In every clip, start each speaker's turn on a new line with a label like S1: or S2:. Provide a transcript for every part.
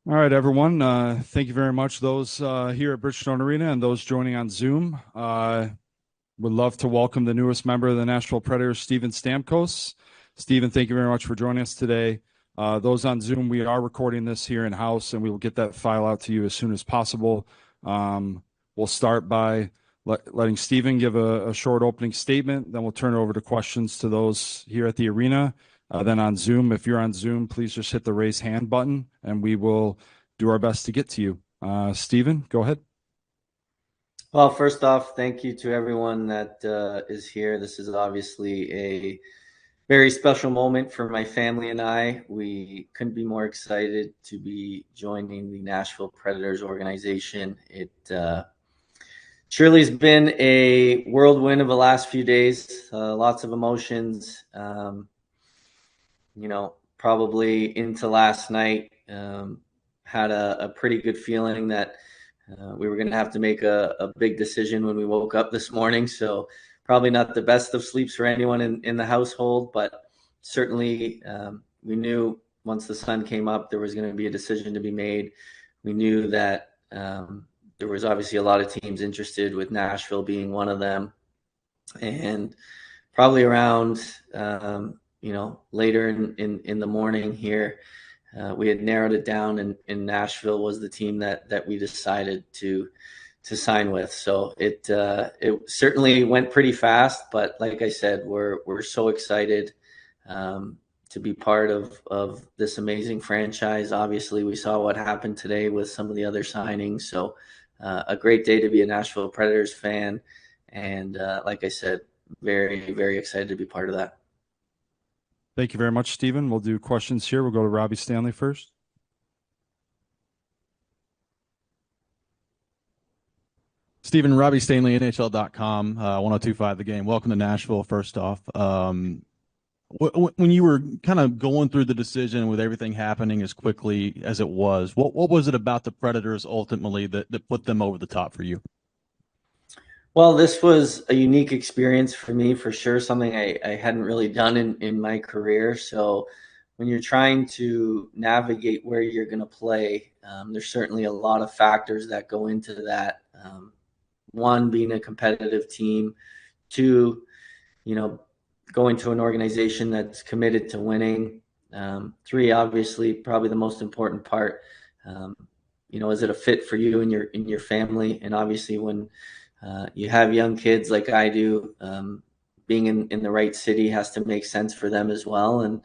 S1: All right, everyone. Thank you very much. Those here at Bridgestone Arena and those joining on Zoom. Would love to welcome the newest member of the Nashville Predators, Steven Stamkos. Steven, thank you very much for joining us today. Those on Zoom, we are recording this here in-house, and we will get that file out to you as soon as possible. We'll start by letting Steven give a short opening statement. Then we'll turn it over to questions to those here at the arena. Then on Zoom, if you're on Zoom, please just hit the raise hand button, and we will do our best to get to you. Steven, go ahead.
S2: Well, first off, thank you to everyone that is here. This is obviously a very special moment for my family and I. We couldn't be more excited to be joining the Nashville Predators organization. It surely has been a whirlwind of the last few days, lots of emotions. Probably into last night, had a pretty good feeling that we were going to have to make a big decision when we woke up this morning. So probably not the best of sleeps for anyone in the household, but certainly we knew once the sun came up, there was going to be a decision to be made. We knew that there was obviously a lot of teams interested, with Nashville being one of them. And probably around, later in the morning here, we had narrowed it down, and Nashville was the team that we decided to sign with. So it certainly went pretty fast, but like I said, we're so excited to be part of this amazing franchise. Obviously, we saw what happened today with some of the other signings. So a great day to be a Nashville Predators fan, and like I said, very, very excited to be part of that.
S1: Thank you very much, Steven. We'll do questions here. We'll go to Robbie Stanley first.
S3: Steven, Robbie Stanley, NHL.com, 1025 The Game. Welcome to Nashville, first off. When you were kind of going through the decision with everything happening as quickly as it was, what was it about the Predators ultimately that put them over the top for you?
S2: Well, this was a unique experience for me, for sure, something I hadn't really done in my career. So when you're trying to navigate where you're going to play, there's certainly a lot of factors that go into that. One, being a competitive team. Two, going to an organization that's committed to winning. Three, obviously, probably the most important part, is it a fit for you and your family? And obviously when you have young kids like I do, being in the right city has to make sense for them as well. And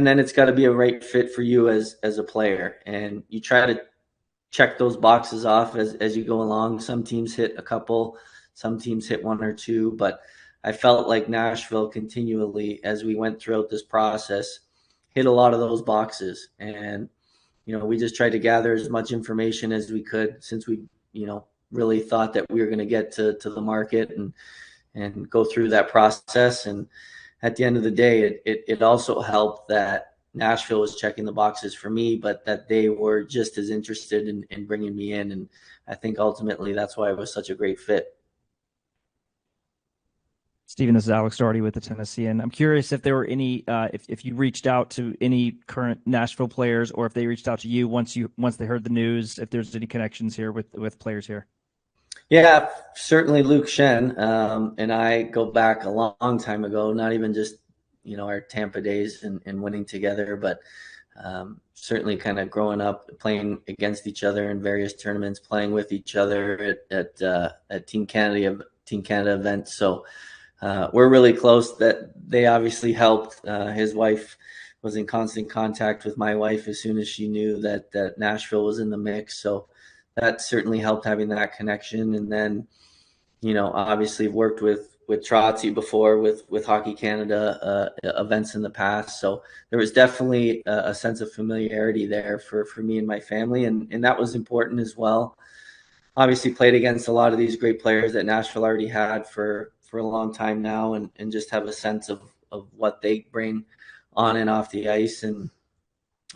S2: then it's got to be a right fit for you as a player. And you try to check those boxes off as you go along. Some teams hit a couple, some teams hit one or two, but I felt like Nashville continually, as we went throughout this process, hit a lot of those boxes. And, we just tried to gather as much information as we could, since we, really thought that we were going to get to the market and go through that process. And at the end of the day, it also helped that Nashville was checking the boxes for me, but that they were just as interested in bringing me in. And I think ultimately that's why it was such a great fit.
S4: Steven, this is Alex Doherty with the Tennessean. I'm curious if there were any, if you reached out to any current Nashville players, or if they reached out to you once they heard the news, if there's any connections here with players here.
S2: Yeah, certainly Luke Shen and I go back a long time ago, not even just, our Tampa days and winning together, but certainly kind of growing up playing against each other in various tournaments, playing with each other at Team Canada events. So we're really close. That they obviously helped. His wife was in constant contact with my wife as soon as she knew that Nashville was in the mix. So that certainly helped, having that connection. And then, obviously worked with Trotzy before with Hockey Canada events in the past. So there was definitely a sense of familiarity there for me and my family. And that was important as well. Obviously played against a lot of these great players that Nashville already had for a long time now, and just have a sense of what they bring on and off the ice. And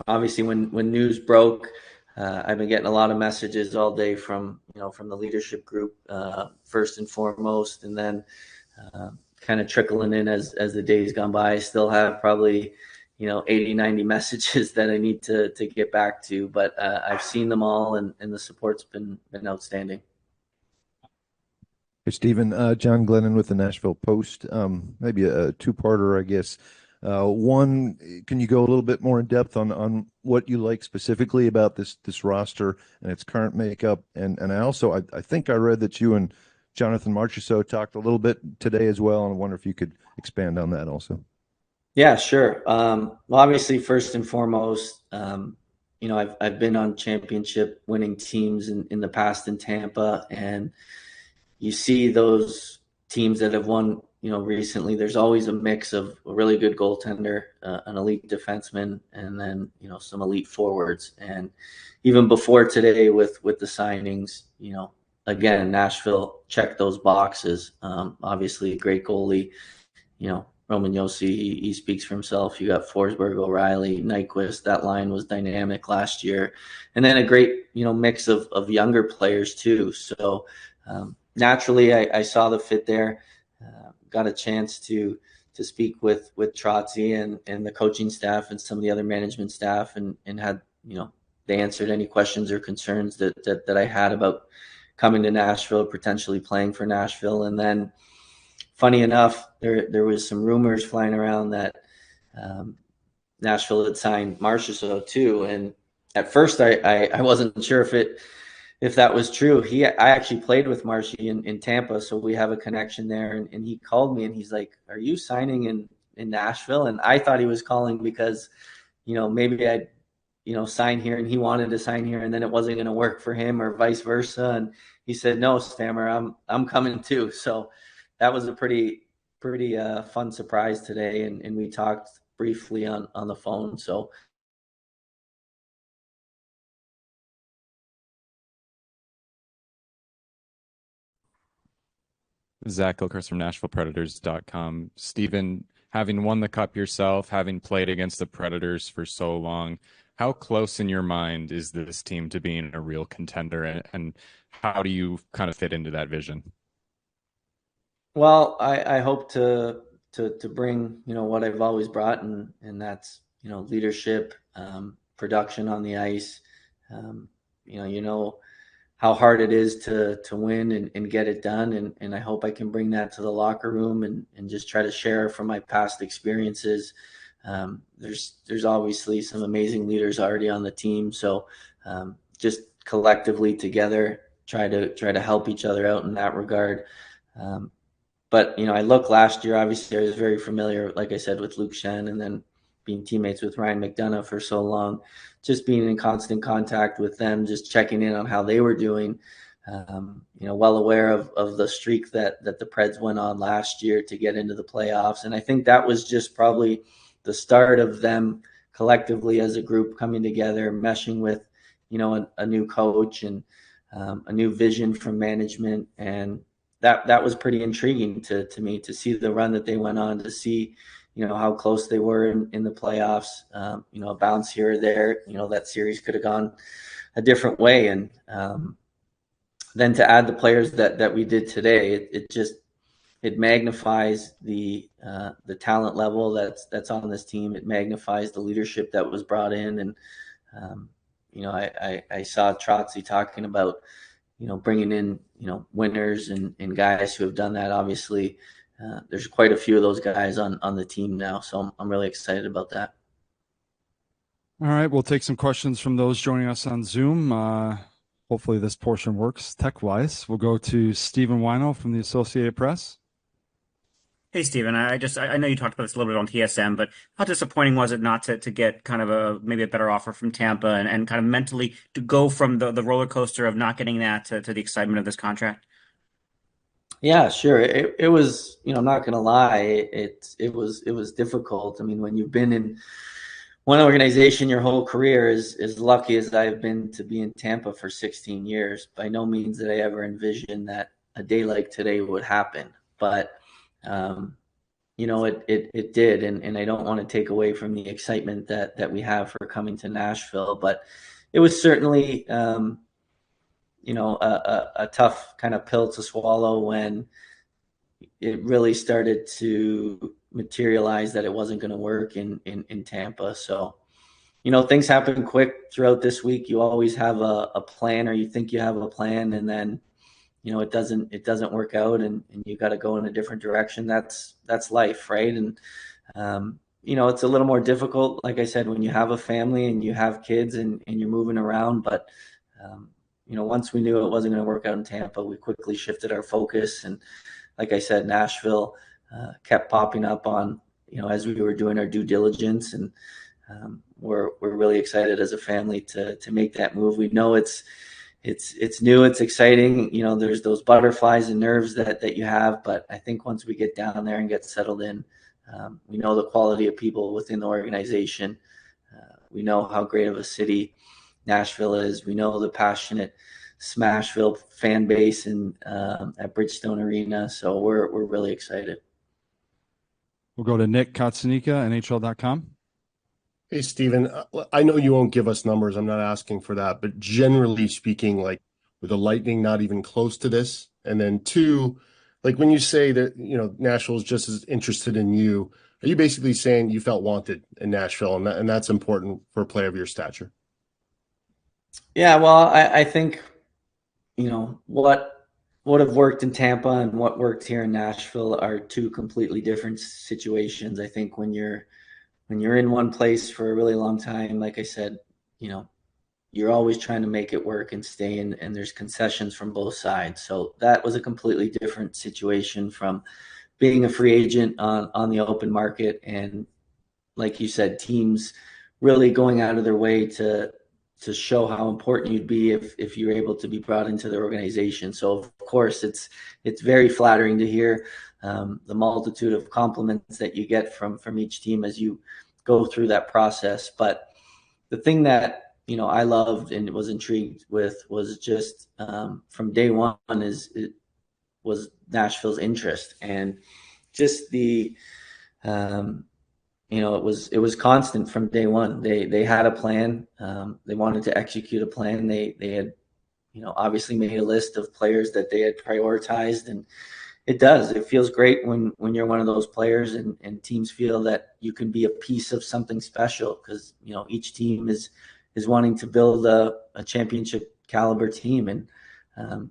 S2: obviously when news broke, I've been getting a lot of messages all day from the leadership group, first and foremost, and then kind of trickling in as the days gone by. I still have probably 80, 90 messages that I need to get back to, but I've seen them all, and the support's been outstanding.
S5: Hey, Stephen, John Glennon with the Nashville Post. Maybe a two-parter, I guess. One, can you go a little bit more in depth on what you like specifically about this roster and its current makeup? And I think I read that you and Jonathan Marchessault talked a little bit today as well, and I wonder if you could expand on that also.
S2: Yeah, sure. Well, obviously, first and foremost, I've been on championship winning teams in the past in Tampa, and you see those teams that have won, recently. There's always a mix of a really good goaltender, an elite defenseman, and then some elite forwards. And even before today, with the signings, again, Nashville checked those boxes. Obviously, a great goalie, Roman Josi, he speaks for himself. You got Forsberg, O'Reilly, Nyquist. That line was dynamic last year, and then a great mix of younger players too. So naturally, I saw the fit there. Got a chance to speak with Trotzy and the coaching staff and some of the other management staff, and had they answered any questions or concerns that I had about coming to Nashville, potentially playing for Nashville. And then, funny enough, there was some rumors flying around that Nashville had signed Marchessault too. And at first, I wasn't sure if that was true. I actually played with Marshy in Tampa, so we have a connection there. And he called me and he's like, "Are you signing in Nashville?" And I thought he was calling because, maybe I'd sign here and he wanted to sign here, and then it wasn't going to work for him, or vice versa. And he said, "No, Stammer, I'm coming too." So that was a pretty fun surprise today, and we talked briefly on the phone. So
S6: Zach Gilchrist from NashvillePredators.com. Stephen, having won the Cup yourself, having played against the Predators for so long, how close in your mind is this team to being a real contender, and how do you kind of fit into that vision?
S2: Well, I hope to bring what I've always brought, and that's leadership, production on the ice. How hard it is to win and get it done, and I hope I can bring that to the locker room and just try to share from my past experiences. There's obviously some amazing leaders already on the team, so just collectively together try to help each other out in that regard. But I look last year, obviously I was very familiar, like I said, with Luke Shen, and then being teammates with Ryan McDonough for so long, just being in constant contact with them, just checking in on how they were doing. Well aware of the streak that the Preds went on last year to get into the playoffs. And I think that was just probably the start of them collectively as a group coming together, meshing with, a new coach and a new vision from management. And that was pretty intriguing to me, to see the run that they went on, to see, how close they were in the playoffs. A bounce here or there, that series could have gone a different way. And then to add the players that we did today, it magnifies the talent level that's on this team. It magnifies the leadership that was brought in. And I saw Trotzy talking about bringing in winners and guys who have done that. Obviously, there's quite a few of those guys on the team now, so I'm really excited about that.
S1: All right, we'll take some questions from those joining us on Zoom. Hopefully this portion works tech-wise. We'll go to Stephen Wino from the Associated Press.
S7: Hey, Stephen, I know you talked about this a little bit on TSM, but how disappointing was it not to get kind of maybe a better offer from Tampa, and kind of mentally to go from the roller coaster of not getting that to the excitement of this contract?
S2: Yeah, sure. It was, I'm not going to lie, it was difficult. I mean, when you've been in one organization your whole career, as lucky as I've been to be in Tampa for 16 years, by no means did I ever envision that a day like today would happen. But it did, and I don't want to take away from the excitement that we have for coming to Nashville, but it was certainly a tough kind of pill to swallow when it really started to materialized that it wasn't going to work in Tampa. So, things happen quick throughout this week. You always have a plan, or you think you have a plan, and then, it doesn't work out, and you got to go in a different direction. That's life, right? And, it's a little more difficult, like I said, when you have a family and you have kids and you're moving around. But, once we knew it wasn't going to work out in Tampa, we quickly shifted our focus. And like I said, Nashville kept popping up on, as we were doing our due diligence. And we're really excited as a family to make that move. We know it's new, it's exciting. There's those butterflies and nerves that you have. But I think once we get down there and get settled in, we know the quality of people within the organization. We know how great of a city Nashville is. We know the passionate Smashville fan base and at Bridgestone Arena. So we're really excited.
S1: We'll go to Nick Kotsanika, NHL.com.
S8: Hey, Steven, I know you won't give us numbers. I'm not asking for that. But generally speaking, like, with the Lightning not even close to this, and then two, like when you say that, Nashville is just as interested in you, are you basically saying you felt wanted in Nashville, and that's important for a player of your stature?
S2: Yeah, well, I think, what would have worked in Tampa and what worked here in Nashville are two completely different situations. I think when you're in one place for a really long time, like I said, you're always trying to make it work and stay in, and there's concessions from both sides. So that was a completely different situation from being a free agent on the open market. And like you said, teams really going out of their way to show how important you'd be if you're able to be brought into the organization. So of course it's very flattering to hear the multitude of compliments that you get from each team as you go through that process. But the thing that, I loved and was intrigued with was just from day one was Nashville's interest, and just the, it was constant from day one. They had a plan. They wanted to execute a plan. They had, obviously made a list of players that they had prioritized, and it feels great when you're one of those players and teams feel that you can be a piece of something special, because, each team is wanting to build a championship caliber team. And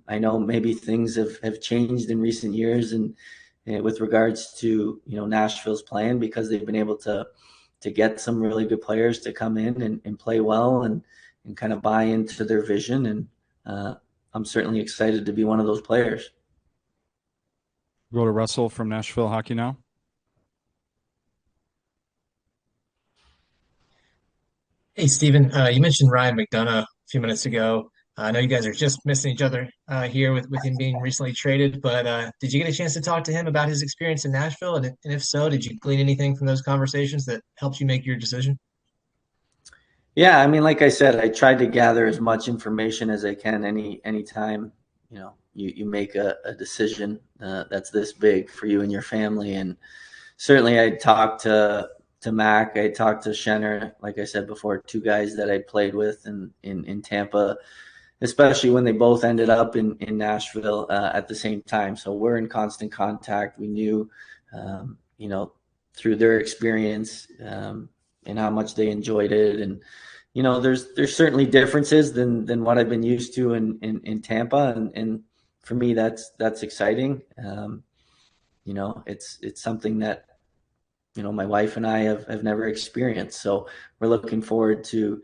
S2: I know maybe things have changed in recent years and with regards to, Nashville's plan, because they've been able to get some really good players to come in and play well and kind of buy into their vision. And I'm certainly excited to be one of those players.
S1: Go to Russell from Nashville Hockey Now.
S9: Hey, Steven, you mentioned Ryan McDonough a few minutes ago. I know you guys are just missing each other here with him being recently traded, but did you get a chance to talk to him about his experience in Nashville? And if so, did you glean anything from those conversations that helped you make your decision?
S2: Yeah, I mean, like I said, I tried to gather as much information as I can anytime, you make a decision that's this big for you and your family. And certainly I talked to Mac, I talked to Schenner, like I said before, two guys that I played with in Tampa, especially when they both ended up in Nashville at the same time. So we're in constant contact. We knew, through their experience and how much they enjoyed it. And, there's certainly differences than what I've been used to in Tampa. And for me, that's exciting. It's something that, my wife and I have never experienced. So we're looking forward to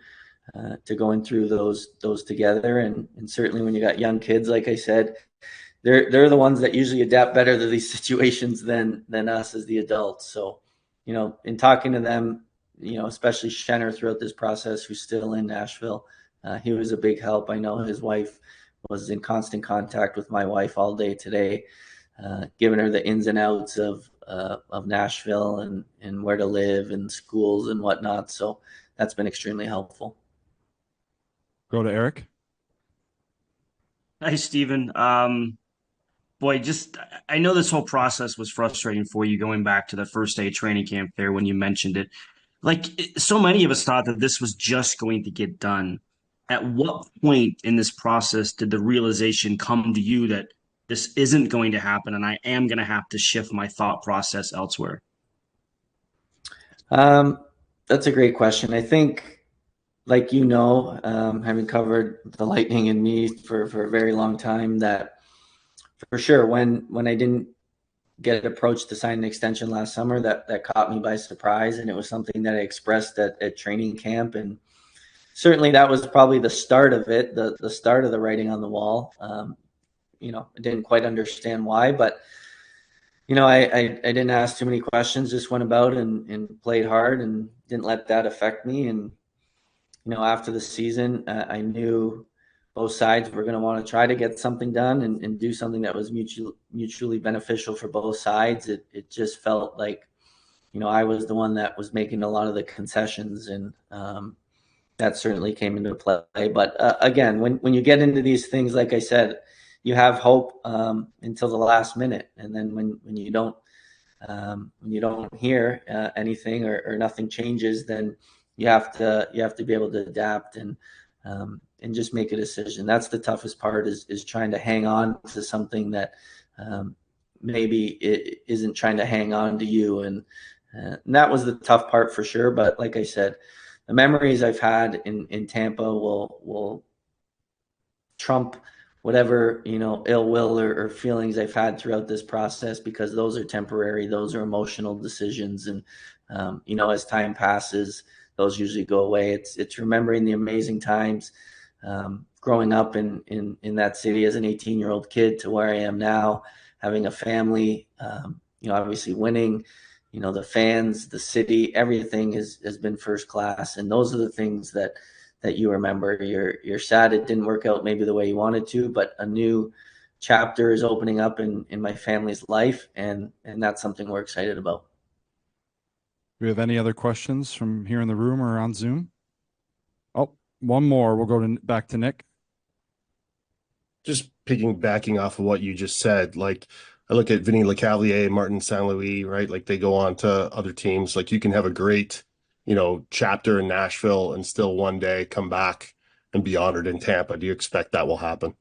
S2: going through those together. And certainly when you got young kids, like I said, they're the ones that usually adapt better to these situations than us as the adults. So, in talking to them, especially Schenner throughout this process, who's still in Nashville, he was a big help. I know his wife was in constant contact with my wife all day today, giving her the ins and outs of Nashville and where to live and schools and whatnot. So that's been extremely helpful.
S1: Go to Eric.
S10: Hi, Stephen. Boy, I know this whole process was frustrating for you going back to the first day of training camp there when you mentioned it. Like, so many of us thought that this was just going to get done. At what point in this process did the realization come to you that this isn't going to happen and I am going to have to shift my thought process elsewhere?
S2: That's a great question. I think, like having covered the Lightning and me for a very long time, that for sure when I didn't get approached to sign an extension last summer, that caught me by surprise, and it was something that I expressed at training camp, and certainly that was probably the start of it, the start of the writing on the wall. I didn't quite understand why, but I didn't ask too many questions, just went about and played hard and didn't let that affect me. And, after the season, I knew both sides were going to want to try to get something done and do something that was mutually beneficial for both sides. It just felt like, I was the one that was making a lot of the concessions, and that certainly came into play. But again, when you get into these things, like I said, you have hope until the last minute, and then when you don't hear anything or nothing changes, then you have to be able to adapt and just make a decision. That's the toughest part, is trying to hang on to something that maybe it isn't trying to hang on to you, and that was the tough part for sure. But like I said, the memories I've had in Tampa will trump whatever ill will or feelings I've had throughout this process, because those are temporary, those are emotional decisions, and as time passes, those usually go away. It's remembering the amazing times growing up in that city as an 18-year-old kid to where I am now, having a family, obviously winning, the fans, the city, everything has been first class, and those are the things that you remember. You're sad it didn't work out maybe the way you wanted to, but a new chapter is opening up in my family's life, and that's something we're excited about.
S1: Do we have any other questions from here in the room or on Zoom? Oh, one more. We'll go back to Nick.
S8: Just piggybacking off of what you just said, like I look at Vinny Lecavalier, Martin St. Louis, right? Like they go on to other teams. Like you can have a great, chapter in Nashville and still one day come back and be honored in Tampa. Do you expect that will happen?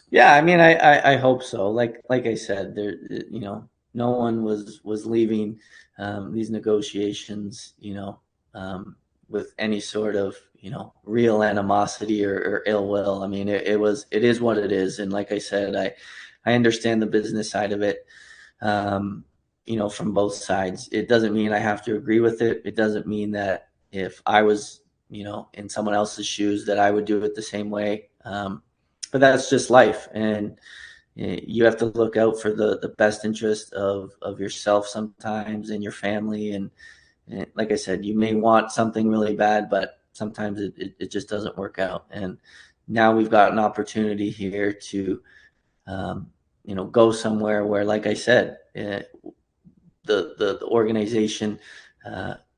S2: Yeah, I mean, I hope so. Like I said, there, no one was leaving these negotiations, with any sort of, real animosity or ill will. I mean, it is what it is. And like I said, I understand the business side of it, from both sides. It doesn't mean I have to agree with it. It doesn't mean that if I was, in someone else's shoes, that I would do it the same way. But that's just life. And you have to look out for the best interest of yourself sometimes and your family. And like I said, you may want something really bad, but sometimes it just doesn't work out. And now we've got an opportunity here to, go somewhere where, like I said, the organization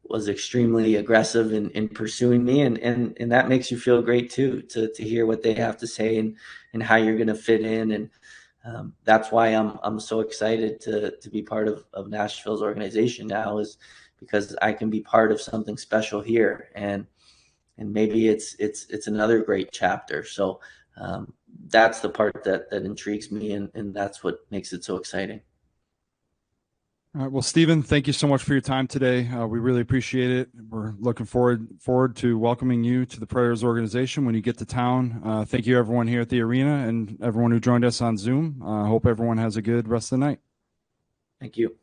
S2: was extremely aggressive in pursuing me, and that makes you feel great too, to hear what they have to say and how you're going to fit in. And that's why I'm so excited to be part of Nashville's organization now, is because I can be part of something special here, and maybe it's another great chapter. So that's the part that intrigues me, and that's what makes it so exciting.
S1: All right. Well, Stephen, thank you so much for your time today. We really appreciate it. We're looking forward to welcoming you to the Predators organization when you get to town. Thank you, everyone here at the arena, and everyone who joined us on Zoom. I hope everyone has a good rest of the night.
S2: Thank you.